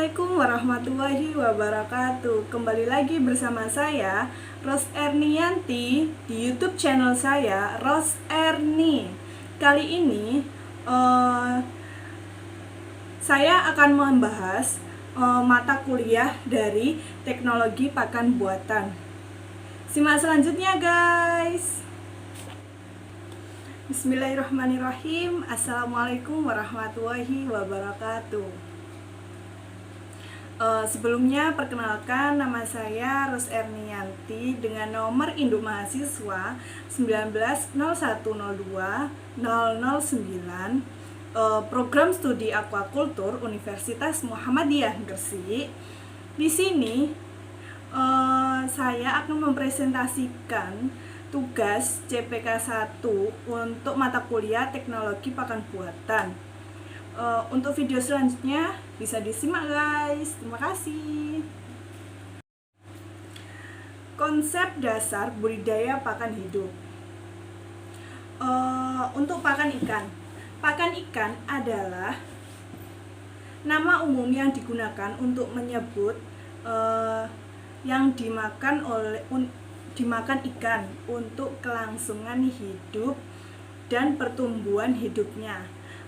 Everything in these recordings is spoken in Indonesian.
Assalamualaikum warahmatullahi wabarakatuh. Kembali lagi bersama saya Ros Ernianti di YouTube channel saya Ros Erni. Kali ini saya akan membahas mata kuliah dari teknologi pakan buatan. Simak selanjutnya guys. Bismillahirrahmanirrahim. Assalamualaikum warahmatullahi wabarakatuh. Sebelumnya perkenalkan, nama saya Ros Ernianti dengan nomor induk mahasiswa 190102-009, program studi aquaculture Universitas Muhammadiyah Gresik. Di sini saya akan mempresentasikan tugas CPK 1 untuk mata kuliah teknologi pakan buatan. Untuk video selanjutnya bisa disimak guys. Terima kasih. Konsep dasar budidaya pakan hidup. Untuk pakan ikan adalah nama umum yang digunakan untuk menyebut yang dimakan ikan untuk kelangsungan hidup dan pertumbuhan hidupnya.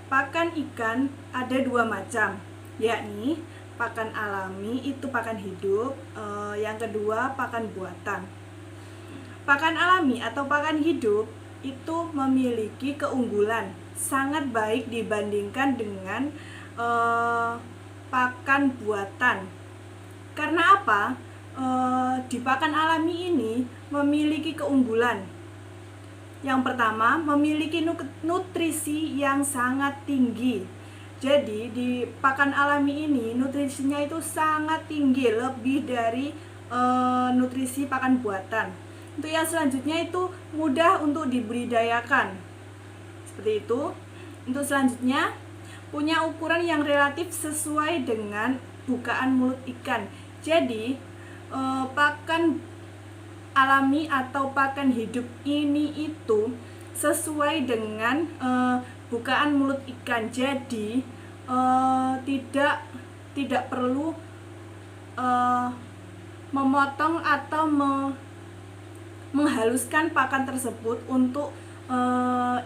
Pakan ikan ada dua macam, yakni pakan alami itu pakan hidup, yang kedua pakan buatan. Pakan alami atau pakan hidup itu memiliki keunggulan sangat baik dibandingkan dengan pakan buatan. Karena apa? Di pakan alami ini memiliki keunggulan. Yang pertama, memiliki nutrisi yang sangat tinggi. Jadi di pakan alami ini nutrisinya itu sangat tinggi, lebih dari nutrisi pakan buatan. Untuk yang selanjutnya itu mudah untuk dibudidayakan. Seperti itu. Untuk selanjutnya, punya ukuran yang relatif sesuai dengan bukaan mulut ikan. Jadi pakan alami atau pakan hidup ini itu sesuai dengan bukaan mulut ikan. Jadi tidak perlu memotong atau menghaluskan pakan tersebut untuk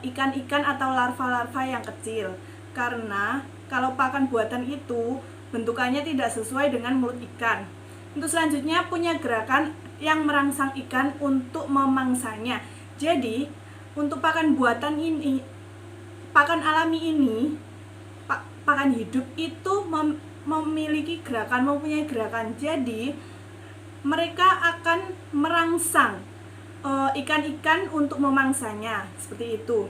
ikan-ikan atau larva-larva yang kecil. Karena kalau pakan buatan itu bentukannya tidak sesuai dengan mulut ikan. Untuk selanjutnya, punya gerakan yang merangsang ikan untuk memangsanya. Jadi untuk pakan buatan ini, pakan alami ini, pakan hidup itu memiliki gerakan, mempunyai gerakan. Jadi mereka akan merangsang ikan-ikan untuk memangsanya. Seperti itu.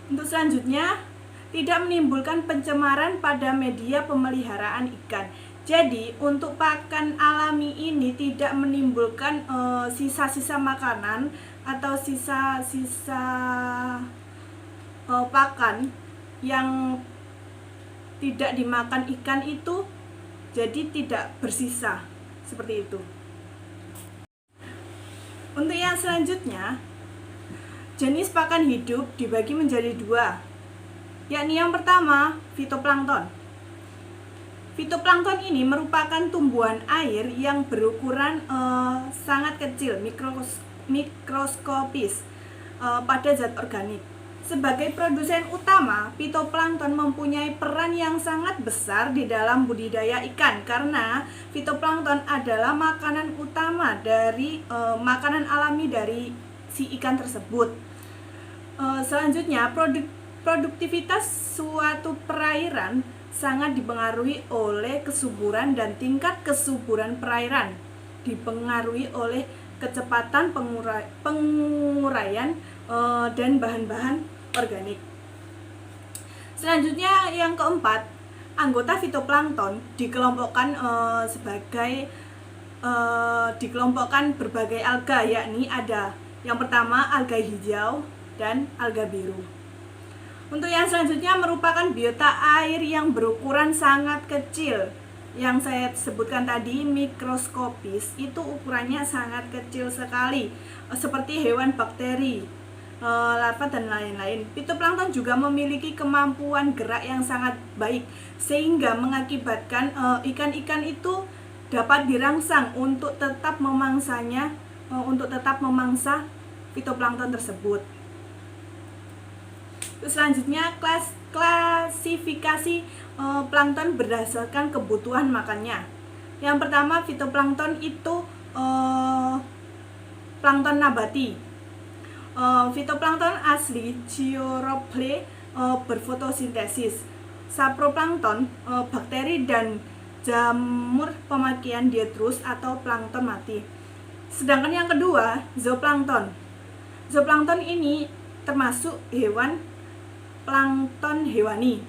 Untuk selanjutnya, tidak menimbulkan pencemaran pada media pemeliharaan ikan. Jadi untuk pakan alami ini tidak menimbulkan sisa-sisa makanan atau sisa-sisa pakan yang tidak dimakan ikan itu, jadi tidak bersisa. Seperti itu. Untuk yang selanjutnya, jenis pakan hidup dibagi menjadi dua, yakni yang pertama fitoplankton. Fitoplankton ini merupakan tumbuhan air yang berukuran sangat kecil, mikroskopis pada zat organik. Sebagai produsen utama, fitoplankton mempunyai peran yang sangat besar di dalam budidaya ikan, karena fitoplankton adalah makanan utama dari makanan alami dari si ikan tersebut. Selanjutnya, produktivitas suatu perairan sangat dipengaruhi oleh kesuburan dan tingkat kesuburan perairan, dipengaruhi oleh kecepatan penguraian dan bahan-bahan organik. Selanjutnya yang keempat, anggota fitoplankton dikelompokkan dikelompokkan berbagai alga, yakni ada yang pertama alga hijau dan alga biru. Untuk yang selanjutnya merupakan biota air yang berukuran sangat kecil. Yang saya sebutkan tadi mikroskopis, itu ukurannya sangat kecil sekali, seperti hewan bakteri. larva dan lain-lain. Fitoplankton juga memiliki kemampuan gerak yang sangat baik sehingga mengakibatkan ikan-ikan itu dapat dirangsang untuk tetap memangsa fitoplankton tersebut. Selanjutnya klasifikasi plankton berdasarkan kebutuhan makannya. Yang pertama, fitoplankton itu plankton nabati. Fitoplankton asli Gyrophile berfotosintesis. Saproplankton bakteri dan jamur pemakaian dietrus atau plankton mati. Sedangkan yang kedua, zooplankton. Zooplankton ini termasuk hewan plankton hewani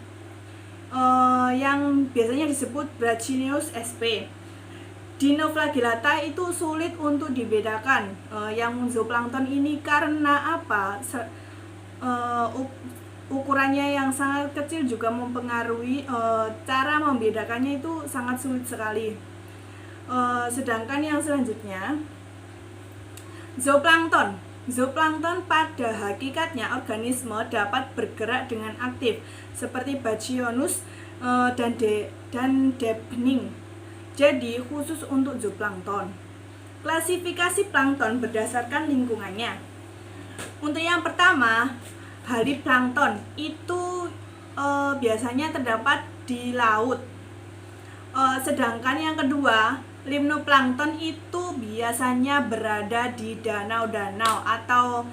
yang biasanya disebut Brachyneus sp. Dinoflagellata itu sulit untuk dibedakan. Yang zooplankton ini karena apa? Ukurannya yang sangat kecil juga mempengaruhi cara membedakannya itu sangat sulit sekali. Sedangkan yang selanjutnya, zooplankton. Zooplankton pada hakikatnya organisme dapat bergerak dengan aktif seperti Brachyonus dan Debning. Jadi khusus untuk zooplankton. Klasifikasi plankton berdasarkan lingkungannya. Untuk yang pertama, haliplankton itu biasanya terdapat di laut. Sedangkan yang kedua, limnoplankton itu biasanya berada di danau-danau atau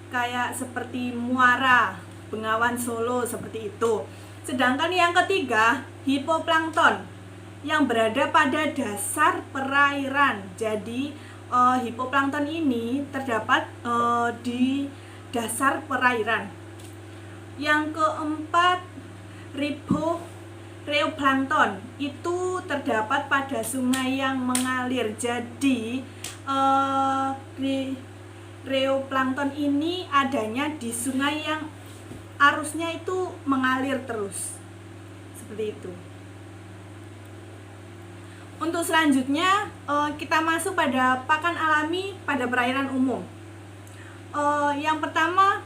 kayak seperti muara, Bengawan Solo seperti itu. Sedangkan yang ketiga, hipoplankton yang berada pada dasar perairan. Jadi hipoplankton ini terdapat di dasar perairan. Yang keempat, reoplankton itu terdapat pada sungai yang mengalir. Jadi reoplankton ini adanya di sungai yang arusnya itu mengalir terus. Seperti itu. Untuk selanjutnya kita masuk pada pakan alami pada perairan umum. Yang pertama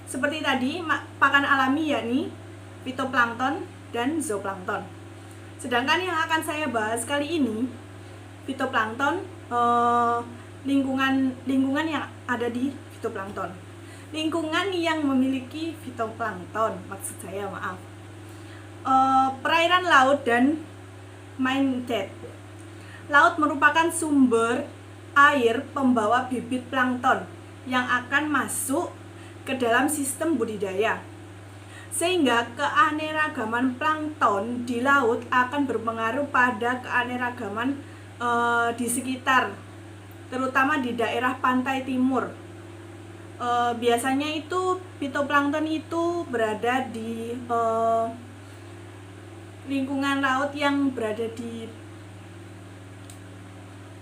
seperti tadi, pakan alami yakni fitoplankton dan zooplankton. Sedangkan yang akan saya bahas kali ini fitoplankton, lingkungan yang ada di fitoplankton. Lingkungan yang memiliki fitoplankton, maksud saya perairan laut dan Minded. Laut merupakan sumber air pembawa bibit plankton yang akan masuk ke dalam sistem budidaya. Sehingga keanekaragaman plankton di laut akan berpengaruh pada keanekaragaman di sekitar, terutama di daerah pantai timur. Biasanya itu fitoplankton itu berada di lingkungan laut yang berada di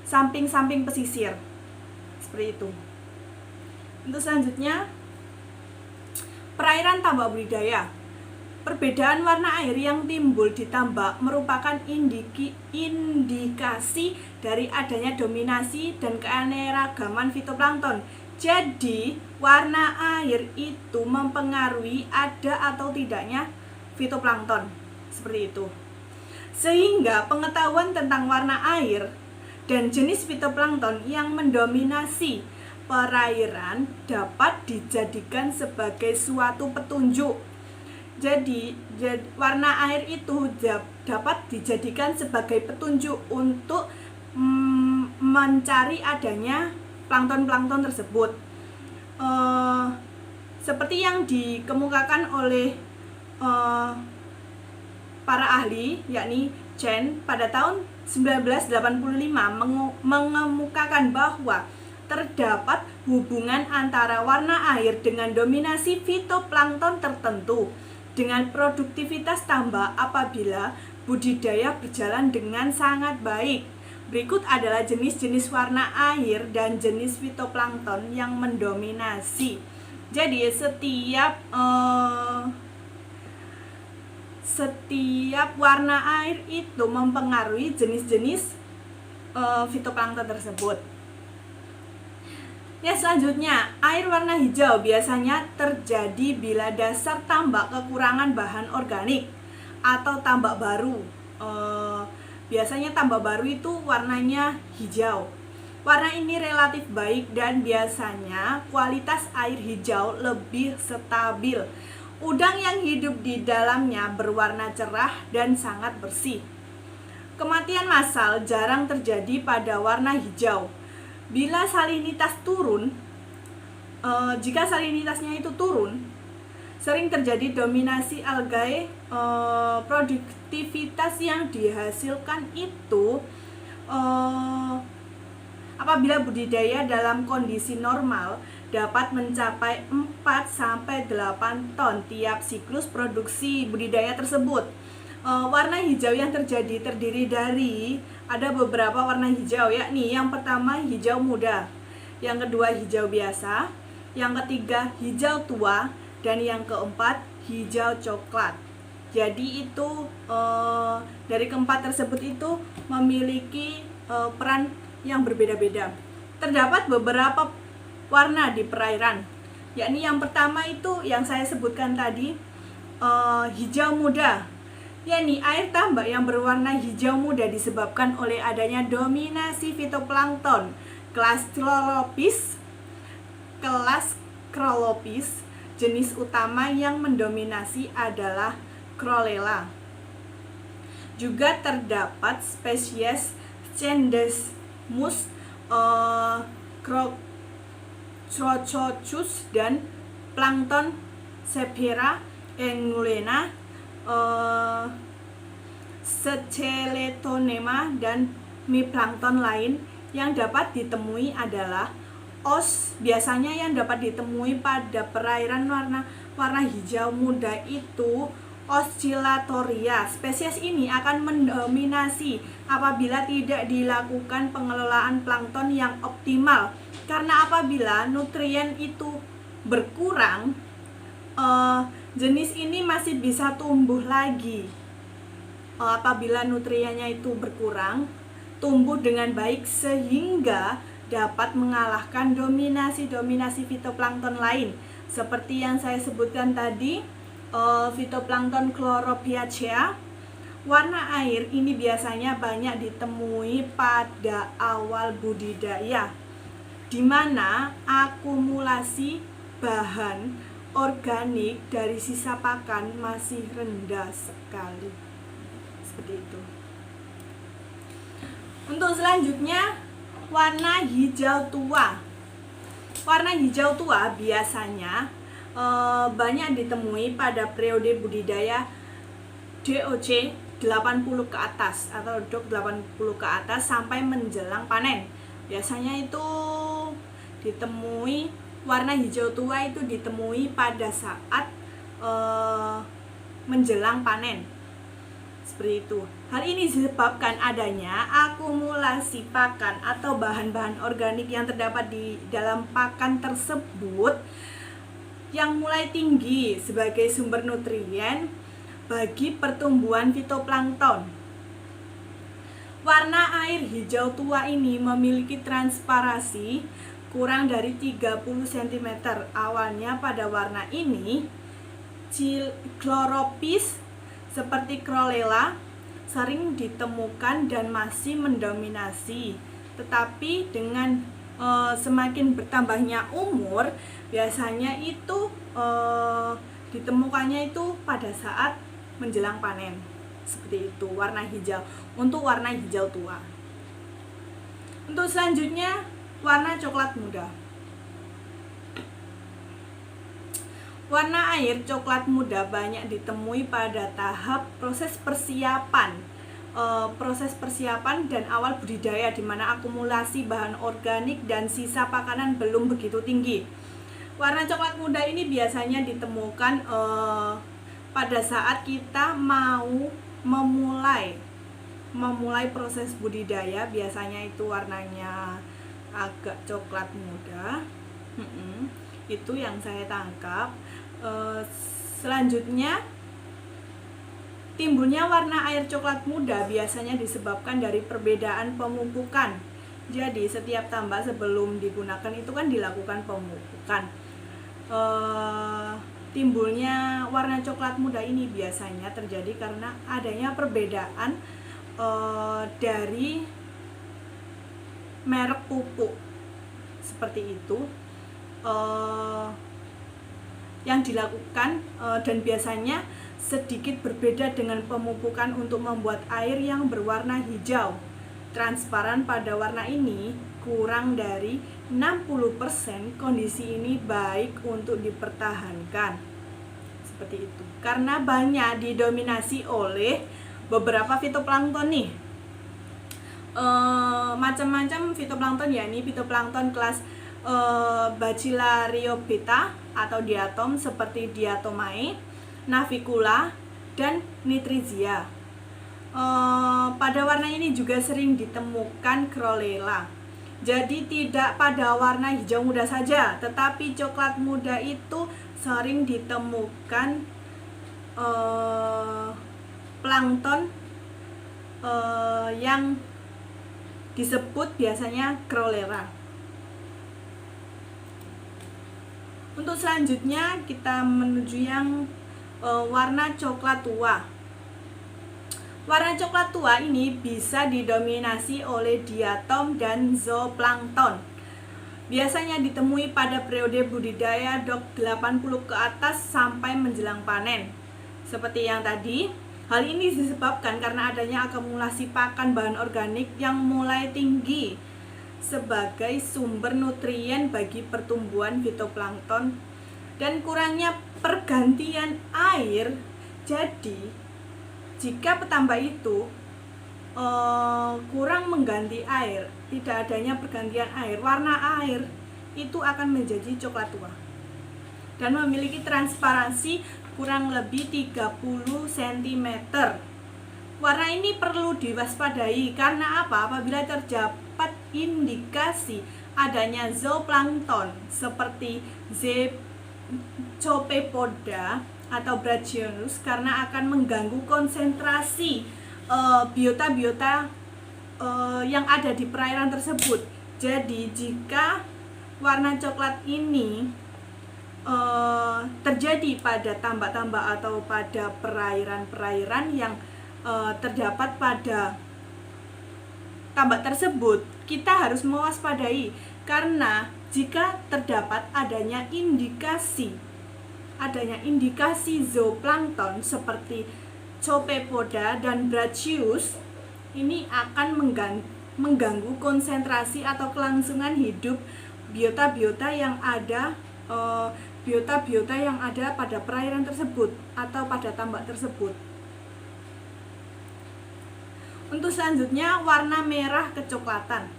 samping-samping pesisir, seperti itu. Untuk selanjutnya, perairan tambak budidaya. Perbedaan warna air yang timbul di tambak merupakan indikasi dari adanya dominasi dan keanekaragaman fitoplankton. Jadi, warna air itu mempengaruhi ada atau tidaknya fitoplankton. Seperti itu. Sehingga pengetahuan tentang warna air dan jenis fitoplankton yang mendominasi perairan dapat dijadikan sebagai suatu petunjuk. Jadi warna air itu dapat dijadikan sebagai petunjuk untuk mencari adanya plankton-plankton tersebut. Seperti yang dikemukakan oleh para ahli, yakni Chen pada tahun 1985 mengemukakan bahwa terdapat hubungan antara warna air dengan dominasi fitoplankton tertentu dengan produktivitas tambak apabila budidaya berjalan dengan sangat baik. Berikut adalah jenis-jenis warna air dan jenis fitoplankton yang mendominasi. Jadi setiap warna air itu mempengaruhi jenis-jenis fitoplankton tersebut. Ya, selanjutnya, air warna hijau biasanya terjadi bila dasar tambak kekurangan bahan organik atau tambak baru. Biasanya tambak baru itu warnanya hijau. Warna ini relatif baik dan biasanya kualitas air hijau lebih stabil. Udang yang hidup di dalamnya berwarna cerah dan sangat bersih. Kematian massal jarang terjadi pada warna hijau. Bila salinitas turun, jika salinitasnya itu turun, sering terjadi dominasi algae. Produktivitas yang dihasilkan itu apabila budidaya dalam kondisi normal dapat mencapai 4-8 ton tiap siklus produksi budidaya tersebut. Warna hijau yang terdiri dari ada beberapa warna hijau, yakni yang pertama hijau muda, yang kedua hijau biasa, yang ketiga hijau tua, dan yang keempat hijau coklat. Jadi itu dari keempat tersebut itu memiliki peran yang berbeda-beda. Terdapat beberapa warna di perairan, yakni yang pertama itu yang saya sebutkan tadi, hijau muda, yakni air tambak yang berwarna hijau muda disebabkan oleh adanya dominasi fitoplankton kelas Chlorolepis. Jenis utama yang mendominasi adalah Chlorella. Juga terdapat spesies Cendesmus, Crocochus, dan plankton Sephira engulena, Sceletonema, dan miplankton lain. Yang dapat ditemui adalah biasanya yang dapat ditemui pada perairan warna hijau muda itu Oscillatoria. Spesies ini akan mendominasi apabila tidak dilakukan pengelolaan plankton yang optimal. Karena apabila nutrien itu berkurang, jenis ini masih bisa tumbuh lagi. Apabila nutriennya itu berkurang, tumbuh dengan baik sehingga dapat mengalahkan dominasi fitoplankton lain seperti yang saya sebutkan tadi, fitoplankton Chloropiacea. Warna air ini biasanya banyak ditemui pada awal budidaya, di mana akumulasi bahan organik dari sisa pakan masih rendah sekali. Seperti itu. Untuk selanjutnya, warna hijau tua. Warna hijau tua biasanya banyak ditemui pada periode budidaya DOC 80 ke atas atau DOC 80 ke atas sampai menjelang panen. Biasanya itu ditemui warna hijau tua itu ditemui pada saat menjelang panen. Seperti itu. Hal ini disebabkan adanya akumulasi pakan atau bahan-bahan organik yang terdapat di dalam pakan tersebut yang mulai tinggi sebagai sumber nutrien bagi pertumbuhan fitoplankton. Warna air hijau tua ini memiliki transparasi kurang dari 30 cm. Awalnya pada warna ini, Chloropis seperti Chlorella sering ditemukan dan masih mendominasi. Tetapi dengan semakin bertambahnya umur, biasanya itu ditemukannya itu pada saat menjelang panen. Seperti itu warna hijau untuk warna hijau tua. Untuk selanjutnya warna coklat muda. Warna air coklat muda banyak ditemui pada tahap proses persiapan dan awal budidaya, di mana akumulasi bahan organik dan sisa pakanan belum begitu tinggi. Warna coklat muda ini biasanya ditemukan pada saat kita mau memulai proses budidaya. Biasanya itu warnanya agak coklat muda. Itu yang saya tangkap. Selanjutnya, timbulnya warna air coklat muda biasanya disebabkan dari perbedaan pemupukan, Jadi setiap tambak sebelum digunakan itu kan dilakukan pemupukan. Timbulnya warna coklat muda ini biasanya terjadi karena adanya perbedaan dari merek pupuk seperti itu yang dilakukan dan biasanya sedikit berbeda dengan pemupukan untuk membuat air yang berwarna hijau transparan. Pada warna ini kurang dari 60%, kondisi ini baik untuk dipertahankan seperti itu karena banyak didominasi oleh beberapa fitoplankton nih. Macam-macam fitoplankton, yakni fitoplankton kelas Bacillariobeta atau diatom seperti Diatomae, Navicula, dan Nitrizia. Pada warna ini juga sering ditemukan Chlorella. Jadi tidak pada warna hijau muda saja, tetapi coklat muda itu sering ditemukan plankton yang disebut biasanya Chlorella. Untuk selanjutnya kita menuju yang warna coklat tua. Warna coklat tua ini bisa didominasi oleh diatom dan zooplankton. Biasanya ditemui pada periode budidaya DOC 80 ke atas sampai menjelang panen. Seperti yang tadi, hal ini disebabkan karena adanya akumulasi pakan bahan organik yang mulai tinggi sebagai sumber nutrien bagi pertumbuhan fitoplankton dan kurangnya pergantian air. Jadi jika petambak itu kurang mengganti air, tidak adanya pergantian air, warna air itu akan menjadi coklat tua dan memiliki transparansi kurang lebih 30 cm. Warna ini perlu diwaspadai karena apa? Apabila terdapat indikasi adanya zooplankton seperti Copepoda atau Brachionus, karena akan mengganggu konsentrasi biota-biota yang ada di perairan tersebut. Jadi jika warna coklat ini terjadi pada tambak-tambak atau pada perairan-perairan yang terdapat pada tambak tersebut, kita harus mewaspadai karena jika terdapat adanya indikasi zooplankton seperti Copepoda dan Brachionus, ini akan mengganggu konsentrasi atau kelangsungan hidup biota-biota yang ada pada perairan tersebut atau pada tambak tersebut. Untuk selanjutnya warna merah kecoklatan.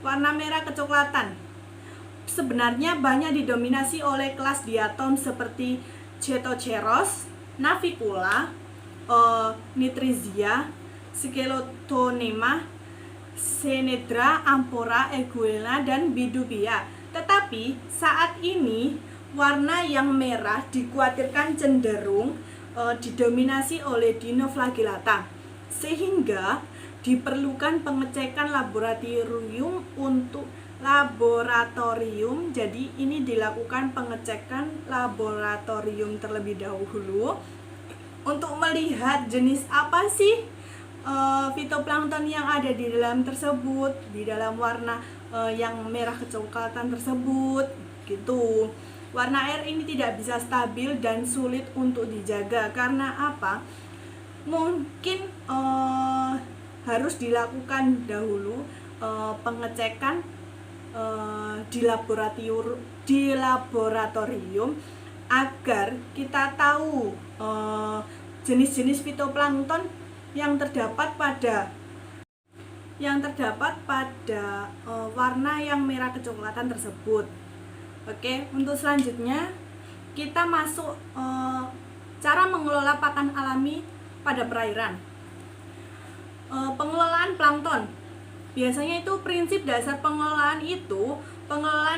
Warna merah kecoklatan sebenarnya banyak didominasi oleh kelas diatom seperti Cetoceros, Navicula, Nitrizia, Skelotonema, Senedra, Amphora, Eguena, dan Bidubia. Tetapi saat ini warna yang merah dikhawatirkan cenderung didominasi oleh Dinoflagellata, sehingga diperlukan pengecekan laboratorium jadi ini dilakukan pengecekan laboratorium terlebih dahulu untuk melihat jenis apa sih fitoplankton yang ada di dalam tersebut, di dalam warna yang merah kecoklatan tersebut gitu. Warna air ini tidak bisa stabil dan sulit untuk dijaga karena apa? Mungkin harus dilakukan dahulu pengecekan di laboratorium agar kita tahu jenis-jenis fitoplankton yang terdapat pada warna yang merah kecoklatan tersebut. Oke, untuk selanjutnya kita masuk cara mengelola pakan alami pada perairan. Pengelolaan plankton. Biasanya itu prinsip dasar pengelolaan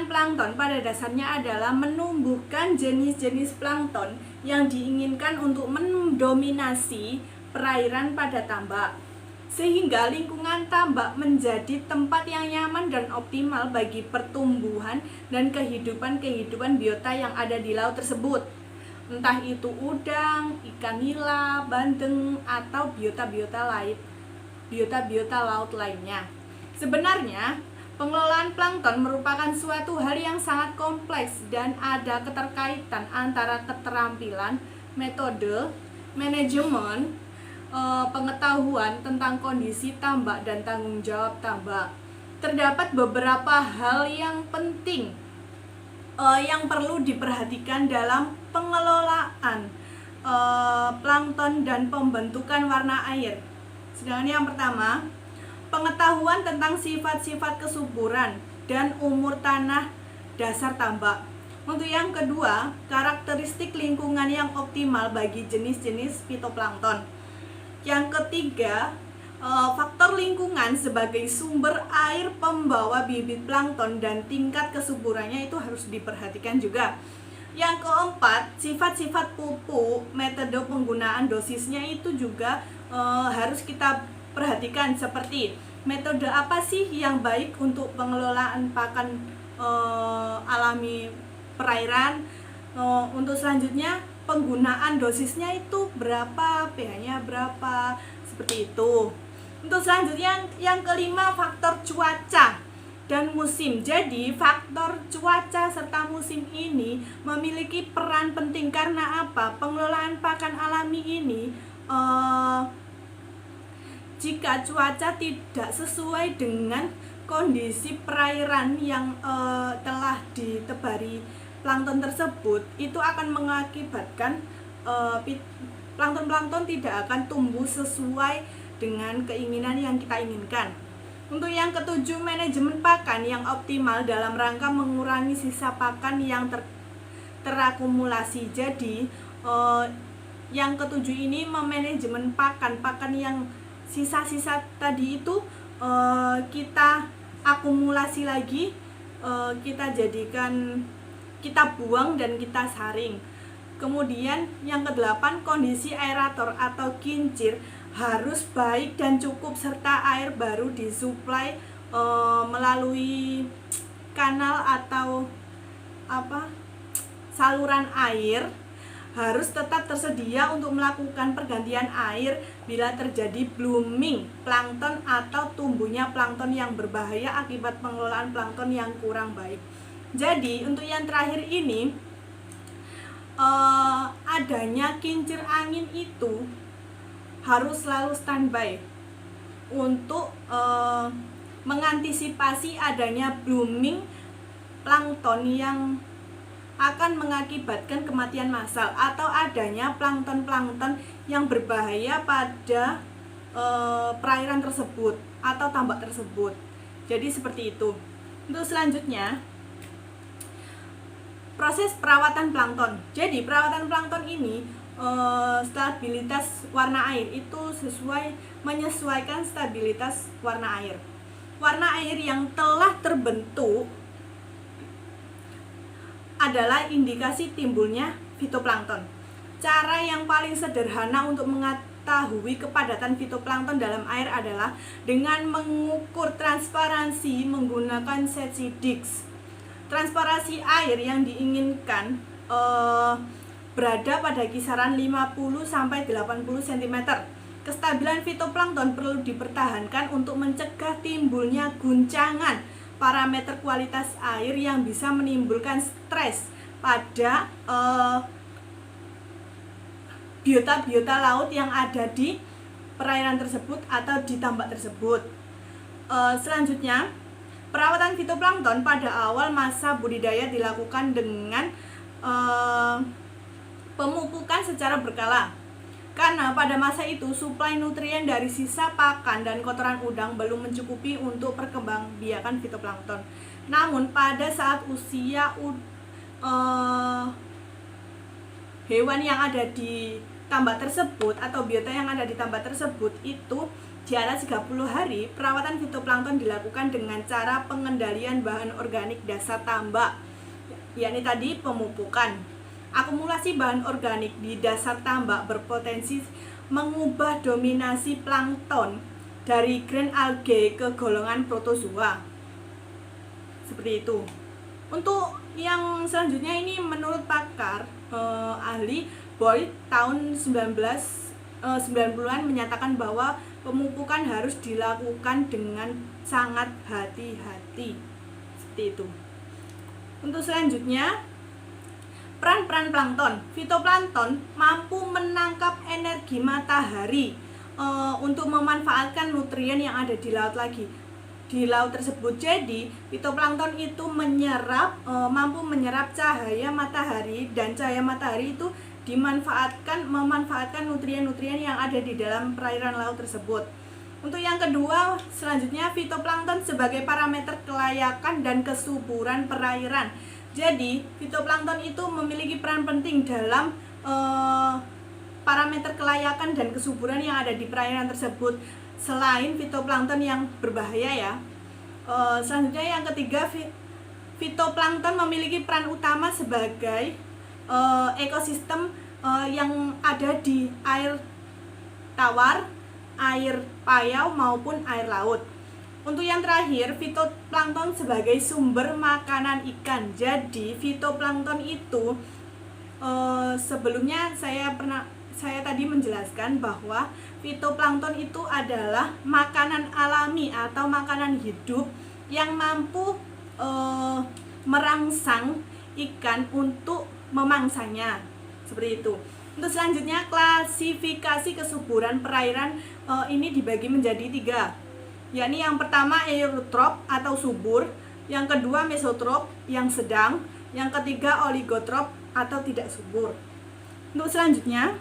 plankton pada dasarnya adalah menumbuhkan jenis-jenis plankton yang diinginkan untuk mendominasi perairan pada tambak. sehingga lingkungan tambak menjadi tempat yang nyaman dan optimal bagi pertumbuhan dan kehidupan biota yang ada di laut tersebut. Entah itu udang, ikan nila, bandeng, atau biota-biota laut lainnya. Sebenarnya, pengelolaan plankton merupakan suatu hal yang sangat kompleks dan ada keterkaitan antara keterampilan, metode, manajemen, pengetahuan tentang kondisi tambak dan tanggung jawab tambak. Terdapat beberapa hal yang penting yang perlu diperhatikan dalam pengelolaan plankton dan pembentukan warna air. Sedangkan yang pertama, pengetahuan tentang sifat-sifat kesuburan dan umur tanah dasar tambak. Untuk yang kedua, karakteristik lingkungan yang optimal bagi jenis-jenis fitoplankton. Yang ketiga, faktor lingkungan sebagai sumber air pembawa bibit plankton dan tingkat kesuburannya itu harus diperhatikan juga. Yang keempat, sifat-sifat pupuk, metode penggunaan dosisnya itu juga harus kita perhatikan, seperti metode apa sih yang baik untuk pengelolaan pakan alami perairan. Untuk selanjutnya, penggunaan dosisnya itu berapa, pH-nya berapa, seperti itu. Untuk selanjutnya yang kelima, faktor cuaca dan musim. Jadi faktor cuaca serta musim ini memiliki peran penting. Karena apa? Pengelolaan pakan alami ini jika cuaca tidak sesuai dengan kondisi perairan yang telah ditebari plankton tersebut, itu akan mengakibatkan plankton-plankton tidak akan tumbuh sesuai dengan keinginan yang kita inginkan. Untuk yang ketujuh, manajemen pakan yang optimal dalam rangka mengurangi sisa pakan yang terakumulasi. Jadi yang ketujuh ini memanajemen pakan yang sisa-sisa tadi itu kita akumulasi lagi, kita jadikan, kita buang dan kita saring. Kemudian yang kedelapan, kondisi aerator atau kincir harus baik dan cukup, serta air baru disuplai melalui kanal atau saluran air harus tetap tersedia untuk melakukan pergantian air bila terjadi blooming plankton atau tumbuhnya plankton yang berbahaya akibat pengelolaan plankton yang kurang baik. Jadi untuk yang terakhir ini, adanya kincir angin itu harus selalu standby untuk mengantisipasi adanya blooming plankton yang akan mengakibatkan kematian massal atau adanya plankton-plankton yang berbahaya pada perairan tersebut atau tambak tersebut. Jadi seperti itu. Untuk selanjutnya, proses perawatan plankton. Jadi perawatan plankton ini stabilitas warna air itu menyesuaikan stabilitas warna air. Warna air yang telah terbentuk adalah indikasi timbulnya fitoplankton. Cara yang paling sederhana untuk mengetahui kepadatan fitoplankton dalam air adalah dengan mengukur transparansi menggunakan Setsidix. Transparansi air yang diinginkan berada pada kisaran 50-80 cm. Kestabilan fitoplankton perlu dipertahankan untuk mencegah timbulnya guncangan parameter kualitas air yang bisa menimbulkan stres pada biota-biota laut yang ada di perairan tersebut atau di tambak tersebut. Selanjutnya, perawatan fitoplankton pada awal masa budidaya dilakukan dengan pemupukan secara berkala. Karena pada masa itu suplai nutrien dari sisa pakan dan kotoran udang belum mencukupi untuk perkembangbiakan fitoplankton. Namun pada saat usia hewan yang ada di tambak tersebut atau biota yang ada di tambak tersebut itu di atas 30 hari, perawatan fitoplankton dilakukan dengan cara pengendalian bahan organik dasar tambak, yakni tadi pemupukan. Akumulasi bahan organik di dasar tambak berpotensi mengubah dominasi plankton dari grain algae ke golongan protozoa. Seperti itu. Untuk yang selanjutnya ini menurut pakar ahli Boyd tahun 1990-an menyatakan bahwa pemupukan harus dilakukan dengan sangat hati-hati. Seperti itu. Untuk selanjutnya, peran-peran plankton. Fitoplankton mampu menangkap energi matahari untuk memanfaatkan nutrien yang ada di laut tersebut. Jadi fitoplankton itu mampu menyerap cahaya matahari, dan cahaya matahari itu memanfaatkan nutrien-nutrien yang ada di dalam perairan laut tersebut. Untuk yang kedua, selanjutnya fitoplankton sebagai parameter kelayakan dan kesuburan perairan. Jadi fitoplankton itu memiliki peran penting dalam parameter kelayakan dan kesuburan yang ada di perairan tersebut. Selain fitoplankton yang berbahaya ya. Selanjutnya yang ketiga, fitoplankton memiliki peran utama sebagai ekosistem yang ada di air tawar, air payau maupun air laut. Untuk yang terakhir, fitoplankton sebagai sumber makanan ikan. Jadi fitoplankton itu sebelumnya saya tadi menjelaskan bahwa fitoplankton itu adalah makanan alami atau makanan hidup yang mampu merangsang ikan untuk memangsanya. Seperti itu. Untuk selanjutnya, klasifikasi kesuburan perairan ini dibagi menjadi 3, yakni yang pertama eutrop atau subur, yang kedua mesotrop yang sedang, yang ketiga oligotrop atau tidak subur. Untuk selanjutnya,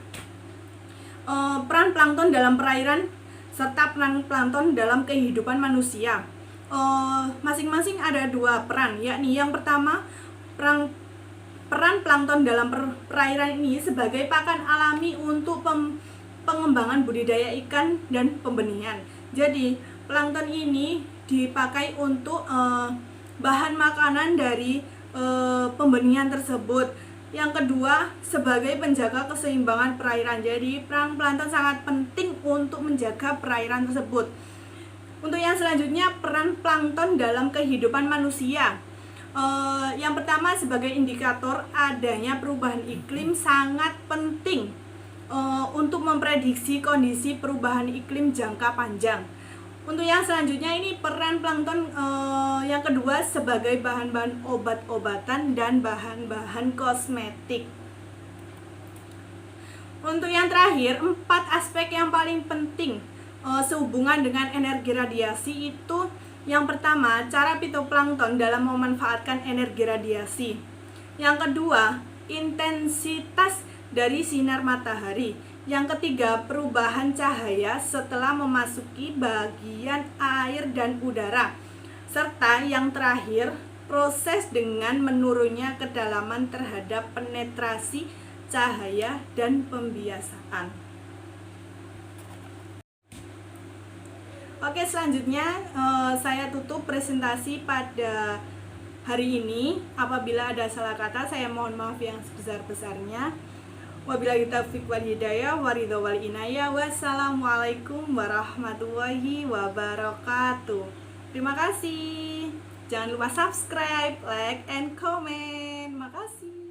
peran plankton dalam perairan serta peran plankton dalam kehidupan manusia. Masing-masing ada 2 peran, yakni yang pertama peran plankton dalam perairan ini sebagai pakan alami untuk pengembangan budidaya ikan dan pembenihan. Jadi plankton ini dipakai untuk bahan makanan dari pembenihan tersebut. Yang kedua, sebagai penjaga keseimbangan perairan. Jadi peran plankton sangat penting untuk menjaga perairan tersebut. Untuk yang selanjutnya, peran plankton dalam kehidupan manusia. Yang pertama, sebagai indikator adanya perubahan iklim sangat penting untuk memprediksi kondisi perubahan iklim jangka panjang. Untuk yang selanjutnya ini peran plankton yang kedua sebagai bahan-bahan obat-obatan dan bahan-bahan kosmetik. Untuk yang terakhir, 4 aspek yang paling penting sehubungan dengan energi radiasi itu. Yang pertama, cara fitoplankton dalam memanfaatkan energi radiasi. Yang kedua, intensitas dari sinar matahari. Yang ketiga, perubahan cahaya setelah memasuki bagian air dan udara. Serta yang terakhir, proses dengan menurunnya kedalaman terhadap penetrasi cahaya dan pembiasaan. Oke, selanjutnya saya tutup presentasi pada hari ini. Apabila ada salah kata, saya mohon maaf yang sebesar-besarnya. Wabillahi taufiq wal hidayah, waridho wal inayah. Wassalamualaikum warahmatullahi wabarakatuh. Terima kasih. Jangan lupa subscribe, like, and comment. Makasih.